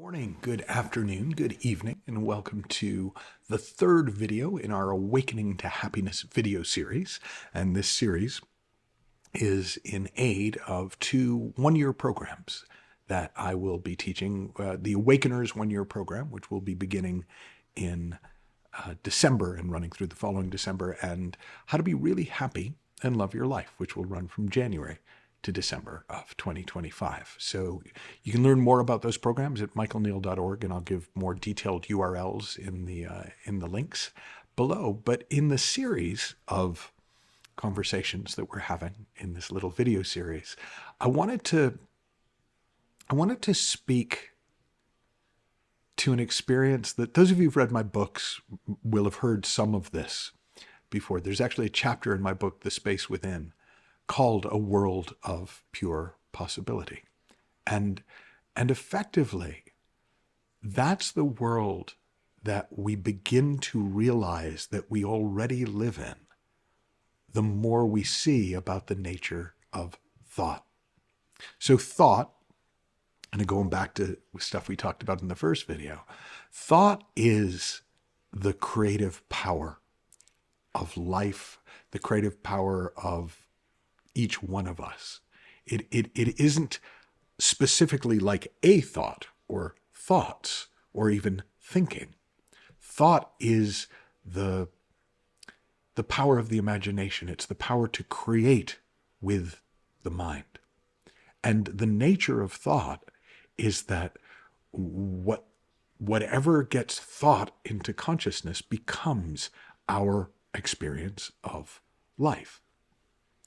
Morning, good afternoon, good evening, and welcome to the third video in our Awakening to Happiness video series. And this series is in aid of two one-year programs that I will be teaching. The Awakeners one-year program, which will be beginning in December and running through the following December, and How to Be Really Happy and Love Your Life, which will run from January to December of 2025. So you can learn more about those programs at michaelneill.org, and I'll give more detailed URLs in the links below. But in the series of conversations that we're having in this little video series, I wanted to speak to an experience that those of you who've read my books will have heard some of this before. There's actually a chapter in my book, The Space Within, called A World of Pure Possibility. And effectively, that's the world that we begin to realize that we already live in, the more we see about the nature of thought. So thought, and going back to stuff we talked about in the first video, thought is the creative power of life, the creative power of each one of us. It isn't specifically like a thought or thoughts or even thinking. Thought is the power of the imagination. It's the power to create with the mind. And the nature of thought is that whatever gets thought into consciousness becomes our experience of life.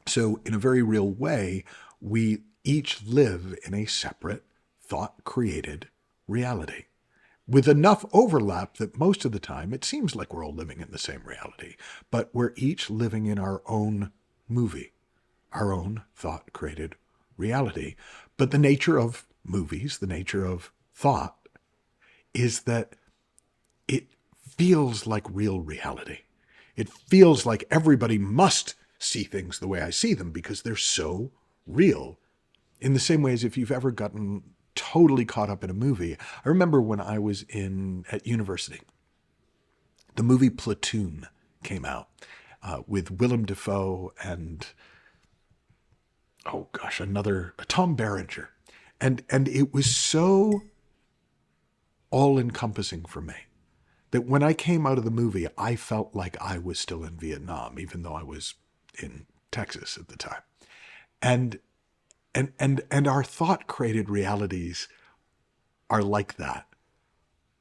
So in a very real way, we each live in a separate thought-created reality with enough overlap that most of the time it seems like we're all living in the same reality, but we're each living in our own movie, our own thought-created reality. But the nature of movies, the nature of thought, is that it feels like real reality. It feels like everybody must see things the way I see them because they're so real. In the same way as if you've ever gotten totally caught up in a movie. I remember when I was at university, the movie Platoon came out with Willem Dafoe and, Tom Berenger. And it was so all-encompassing for me that when I came out of the movie, I felt like I was still in Vietnam, even though I was in Texas at the time. And our thought-created realities are like that.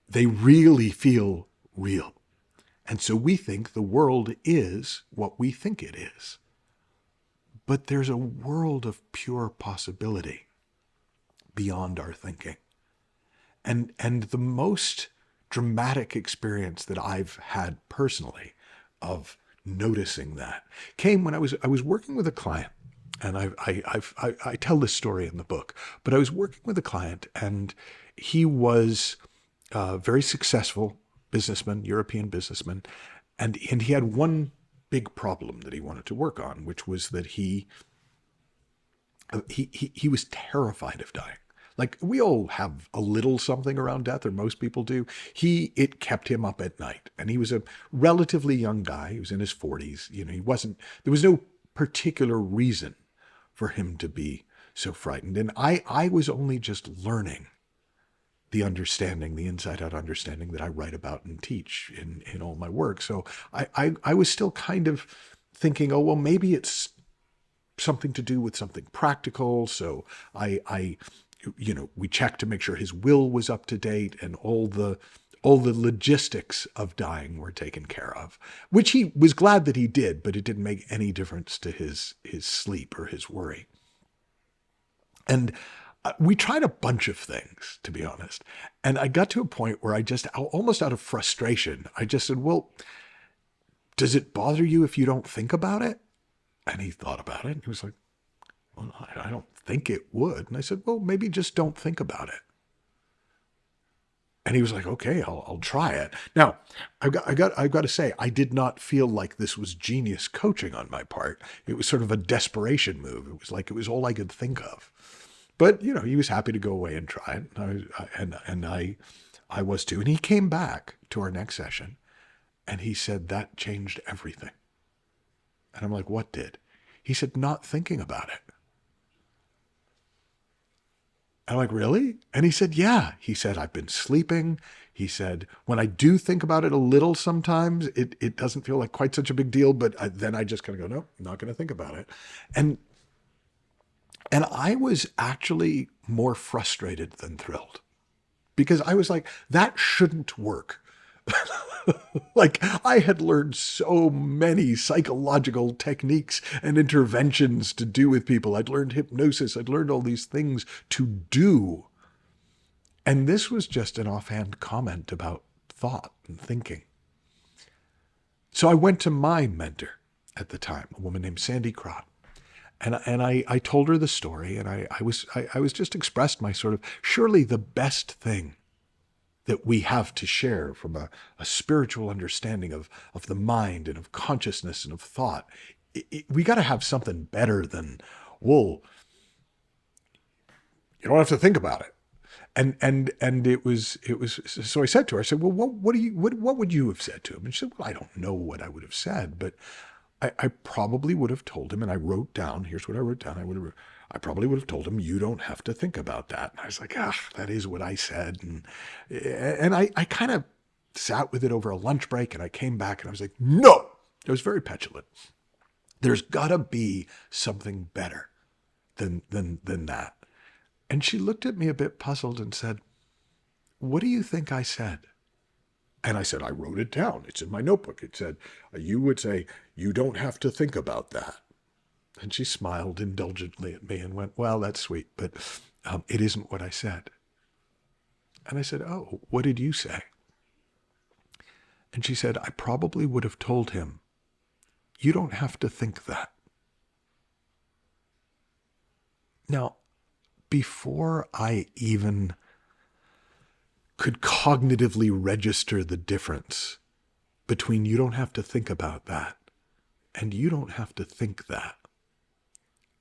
They really feel real. And so we think the world is what we think it is. But there's a world of pure possibility beyond our thinking. And the most dramatic experience that I've had personally of noticing that came when I was working with a client, and I tell this story in the book, but I was working with a client, and he was a very successful businessman, European businessman, and he had one big problem that he wanted to work on, which was that he was terrified of dying. Like we all have a little something around death, or most people do. It kept him up at night. And he was a relatively young guy. He was in his 40s. There was no particular reason for him to be so frightened. And I was only just learning the inside out understanding that I write about and teach in all my work. So I was still kind of thinking, oh, well, maybe it's something to do with something practical. So we checked to make sure his will was up to date and all the logistics of dying were taken care of, which he was glad that he did, but it didn't make any difference to his sleep or his worry. And we tried a bunch of things, to be honest. And I got to a point where I just, almost out of frustration, I just said, well, does it bother you if you don't think about it? And he thought about it. And he was like, well, I don't think it would. And I said, well, maybe just don't think about it. And he was like, okay, I'll try it. Now, I've got to say, I did not feel like this was genius coaching on my part. It was sort of a desperation move. It was like it was all I could think of. But, he was happy to go away and try it. I was too. And he came back to our next session and he said, that changed everything. And I'm like, what did? He said, not thinking about it. I'm like, really? And he said, yeah. He said, I've been sleeping. He said, when I do think about it a little sometimes, it doesn't feel like quite such a big deal. But then I just kind of go, no, I'm not going to think about it. And I was actually more frustrated than thrilled because I was like, that shouldn't work. Like, I had learned so many psychological techniques and interventions to do with people. I'd learned hypnosis. I'd learned all these things to do. And this was just an offhand comment about thought and thinking. So I went to my mentor at the time, a woman named Sandy Crott. And I told her the story, and I was just expressed my sort of, surely the best thing that we have to share from a spiritual understanding of the mind and of consciousness and of thought. We got to have something better than, well, you don't have to think about it. And it was so I said to her, I said, well, what would you have said to him? And she said, well, I don't know what I would have said, but I probably would have told him, and I wrote down, here's what I wrote down. I probably would have told him, you don't have to think about that. And I was like, that is what I said. And I kind of sat with it over a lunch break, and I came back and I was like, no, I was very petulant. There's gotta be something better than that. And she looked at me a bit puzzled and said, what do you think I said? And I said, I wrote it down. It's in my notebook. It said, you would say, you don't have to think about that. And she smiled indulgently at me and went, well, that's sweet, but it isn't what I said. And I said, oh, what did you say? And she said, I probably would have told him, you don't have to think that. Now, before I even could cognitively register the difference between you don't have to think about that and you don't have to think that,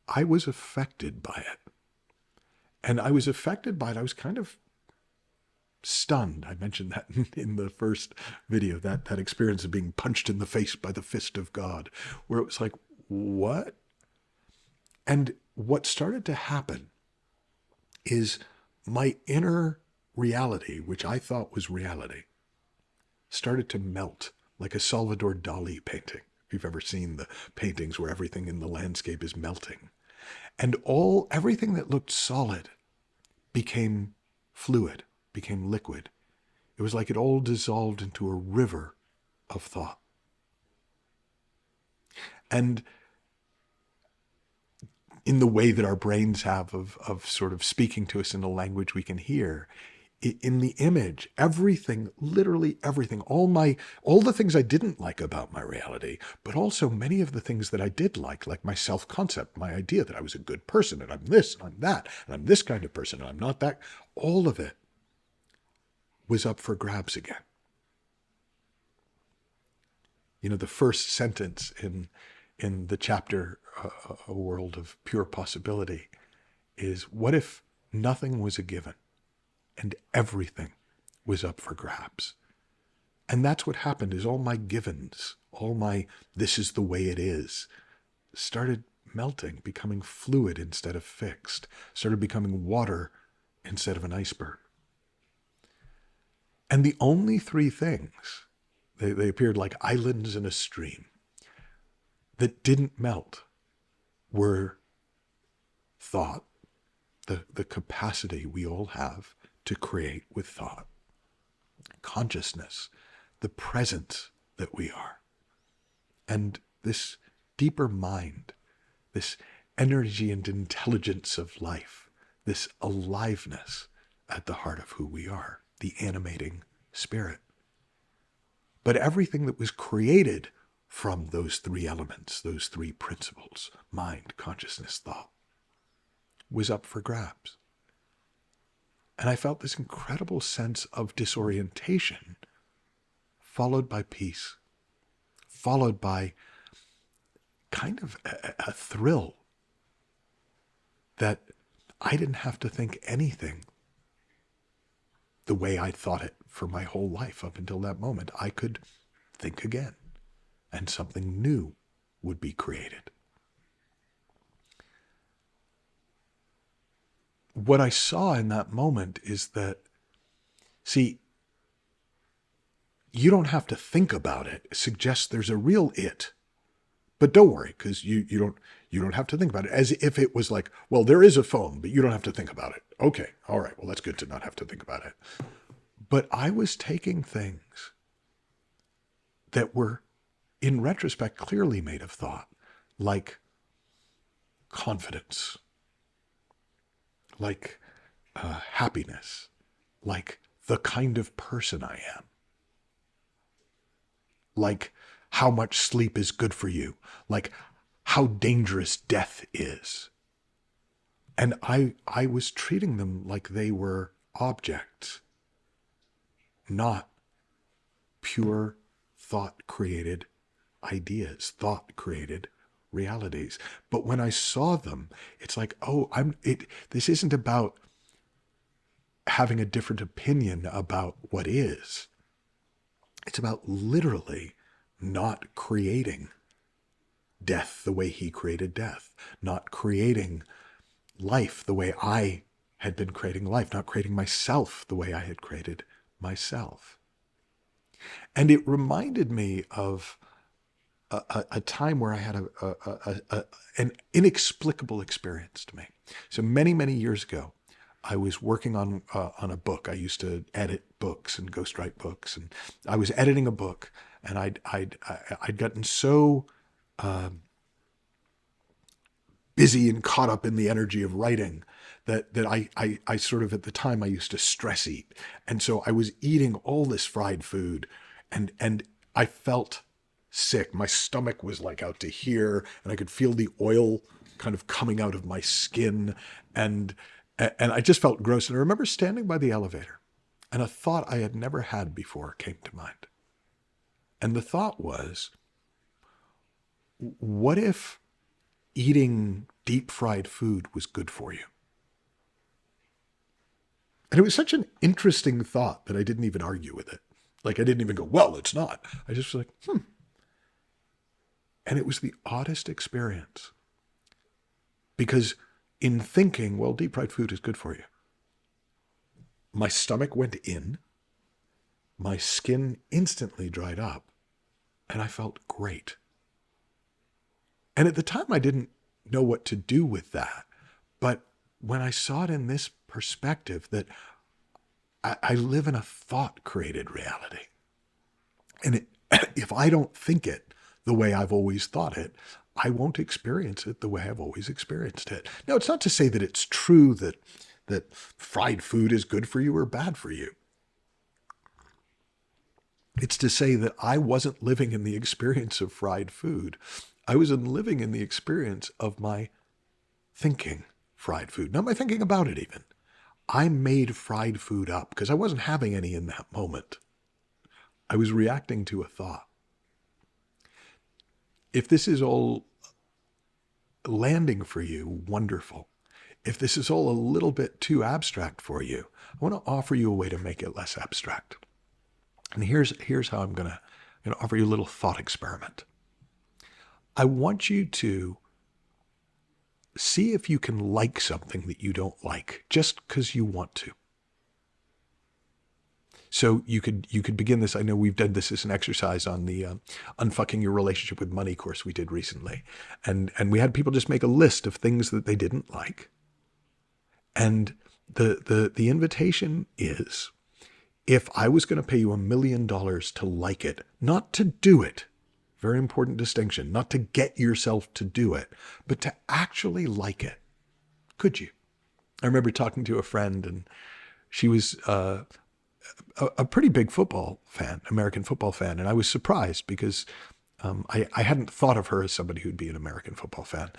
I was affected by it. And I was affected by it. I was kind of stunned. I mentioned that in the first video, that experience of being punched in the face by the fist of God, where it was like, what? And what started to happen is my inner reality, which I thought was reality, started to melt like a Salvador Dali painting. If you've ever seen the paintings where everything in the landscape is melting. And everything that looked solid became fluid, became liquid. It was like it all dissolved into a river of thought. And in the way that our brains have of sort of speaking to us in a language we can hear, in the image, everything, literally everything, all the things I didn't like about my reality, but also many of the things that I did like my self-concept, my idea that I was a good person, and I'm this, and I'm that, and I'm this kind of person, and I'm not that, all of it was up for grabs again. The first sentence in the chapter, A World of Pure Possibility, is, what if nothing was a given? And everything was up for grabs. And that's what happened, is all my givens, all my this is the way it is, started melting, becoming fluid instead of fixed, started becoming water instead of an iceberg. And the only three things, they appeared like islands in a stream, that didn't melt were thought, the capacity we all have to create with thought, consciousness, the presence that we are, and this deeper mind, this energy and intelligence of life, this aliveness at the heart of who we are, the animating spirit. But everything that was created from those three elements, those three principles, mind, consciousness, thought, was up for grabs. And I felt this incredible sense of disorientation, followed by peace, followed by kind of a thrill that I didn't have to think anything the way I thought it for my whole life up until that moment. I could think again, and something new would be created. What I saw in that moment is that, see, you don't have to think about it. It suggests there's a real it. But don't worry, because you don't have to think about it. As if it was like, well, there is a phone, but you don't have to think about it. Okay, all right, well, that's good to not have to think about it. But I was taking things that were, in retrospect, clearly made of thought, like confidence, like happiness, like the kind of person I am, like how much sleep is good for you, like how dangerous death is. And I was treating them like they were objects, not pure thought-created ideas, thought-created realities. But when I saw them, it's like, oh, this isn't about having a different opinion about what is. It's about literally not creating death the way he created death, not creating life the way I had been creating life, not creating myself the way I had created myself. And it reminded me of a time where I had an inexplicable experience to me. So many, many years ago, I was working on a book. I used to edit books and ghostwrite books, and I was editing a book, and I'd gotten so busy and caught up in the energy of writing that I sort of, at the time, I used to stress eat, and so I was eating all this fried food, and I felt sick. My stomach was like out to here, and I could feel the oil kind of coming out of my skin, and I just felt gross. And I remember standing by the elevator, and a thought I had never had before came to mind. And the thought was, what if eating deep fried food was good for you? And it was such an interesting thought that I didn't even argue with it. Like, I didn't even go, well, it's not. I just was like, And it was the oddest experience. Because in thinking, well, deep fried food is good for you, my stomach went in, my skin instantly dried up, and I felt great. And at the time, I didn't know what to do with that. But when I saw it in this perspective, that I live in a thought-created reality. And if I don't think it the way I've always thought it, I won't experience it the way I've always experienced it. Now, it's not to say that it's true that fried food is good for you or bad for you. It's to say that I wasn't living in the experience of fried food. I was living in the experience of my thinking fried food, not my thinking about it even. I made fried food up because I wasn't having any in that moment. I was reacting to a thought. If this is all landing for you, wonderful. If this is all a little bit too abstract for you, I want to offer you a way to make it less abstract. And here's how I'm going to offer you a little thought experiment. I want you to see if you can like something that you don't like, just because you want to. So you could begin this. I know we've done this as an exercise on the Unfucking Your Relationship with Money course we did recently. And we had people just make a list of things that they didn't like. And the invitation is, if I was going to pay you $1 million to like it, not to do it, very important distinction, not to get yourself to do it, but to actually like it, could you? I remember talking to a friend, and she was a pretty big football fan, American football fan. And I was surprised because I hadn't thought of her as somebody who'd be an American football fan.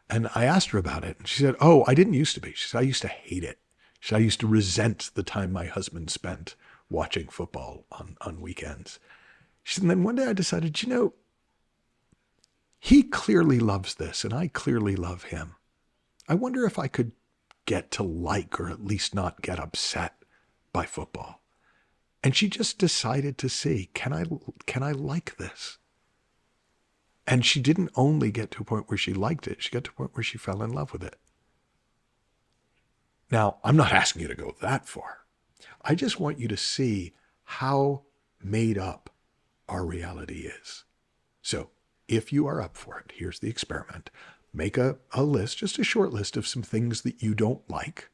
And I asked her about it, and she said, oh, I didn't used to be. She said, I used to hate it. She said, I used to resent the time my husband spent watching football on weekends. She said, and then one day I decided, he clearly loves this, and I clearly love him. I wonder if I could get to like, or at least not get upset by football. And she just decided to see, can I like this? And she didn't only get to a point where she liked it, she got to a point where she fell in love with it. Now, I'm not asking you to go that far. I just want you to see how made up our reality is. So if you are up for it, here's the experiment. Make a list, just a short list of some things that you don't like,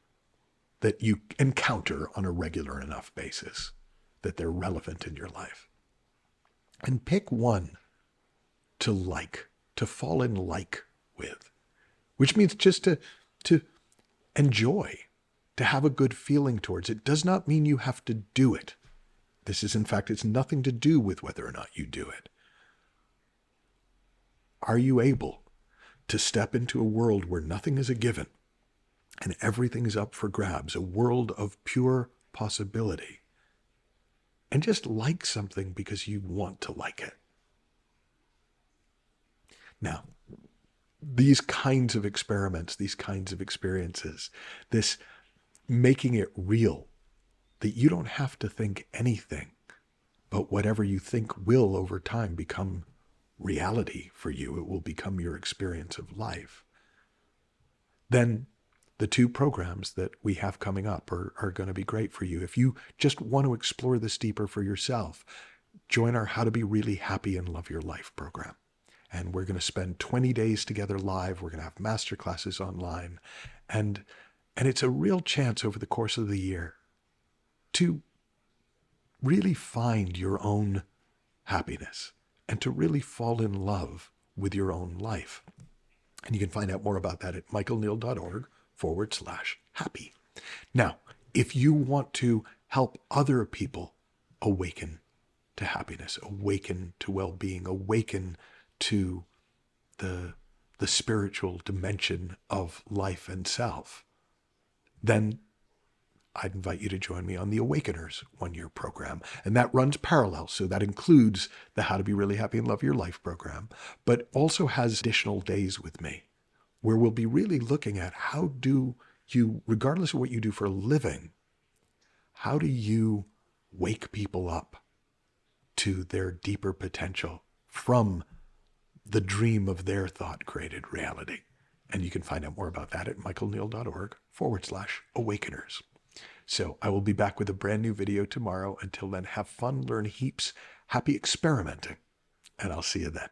that you encounter on a regular enough basis, that they're relevant in your life. And pick one to like, to fall in like with, which means just to enjoy, to have a good feeling towards it. Does not mean you have to do it. This is, in fact, it's nothing to do with whether or not you do it. Are you able to step into a world where nothing is a given and everything is up for grabs, a world of pure possibility, and just like something because you want to like it? Now, these kinds of experiments, these kinds of experiences, this making it real, that you don't have to think anything, but whatever you think will over time become reality for you. It will become your experience of life. Then the 2 programs that we have coming up are going to be great for you. If you just want to explore this deeper for yourself, join our How to Be Really Happy and Love Your Life program. And we're going to spend 20 days together live. We're going to have master classes online. And it's a real chance over the course of the year to really find your own happiness and to really fall in love with your own life. And you can find out more about that at michaelneill.org/happy. Now, if you want to help other people awaken to happiness, awaken to well-being, awaken to the spiritual dimension of life and self, then I'd invite you to join me on the Awakeners 1-year program. And that runs parallel. So that includes the How to Be Really Happy and Love Your Life program, but also has additional days with me where we'll be really looking at how do you, regardless of what you do for a living, how do you wake people up to their deeper potential from the dream of their thought-created reality? And you can find out more about that at michaelneill.org/awakeners. So I will be back with a brand new video tomorrow. Until then, have fun, learn heaps, happy experimenting, and I'll see you then.